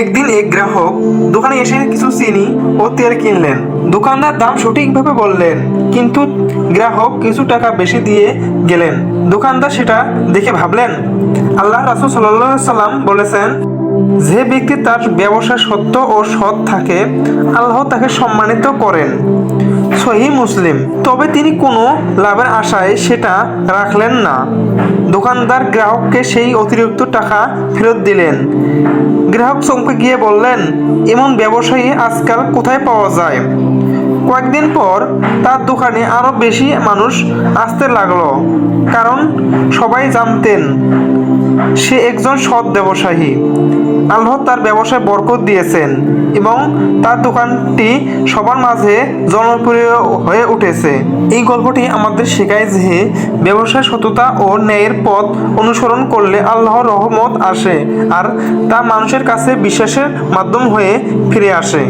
একদিন এক গ্রাহক দোকানে এসে কিছু চিনি ও তেল কিনলেন। দোকানদার দাম সঠিকভাবে বললেন, কিন্তু গ্রাহক কিছু টাকা বেশি দিয়ে গেলেন। দোকানদার সেটা দেখে ভাবলেন, আল্লাহ রাসূল সাল্লাল্লাহু আলাইহি সাল্লাম বলেছেন, যে ব্যক্তি তার ব্যবসা সত্য ও সৎ থাকে, আল্লাহ তাকে সম্মানিত করেন। সহিহ মুসলিম। তবে তিনি কোনো লাভের আশায় সেটা রাখলেন না। দোকানদার গ্রাহককে সেই অতিরিক্ত টাকা ফেরত দিলেন। গ্রাহক চমকে গিয়ে বললেন, এমন ব্যবসায়ী আজকাল কোথায় পাওয়া যায়? কয়েকদিন পর তার দোকানে আরো বেশি মানুষ আসতে লাগলো, কারণ সবাই জানতেন সে একজন সৎ ব্যবসায়ী। আল্লাহ তার ব্যবসায় বরকত দিয়েছেন এবং তার দোকানটি সবার মাঝে জনপ্রিয় হয়ে উঠেছে। এই গল্পটি আমাদের শেখায় যে ব্যবসায় সততা ও ন্যায়ের পথ অনুসরণ করলে আল্লাহর রহমত আসে আর তা মানুষের কাছে বিশ্বাসের মাধ্যম হয়ে ফিরে আসে।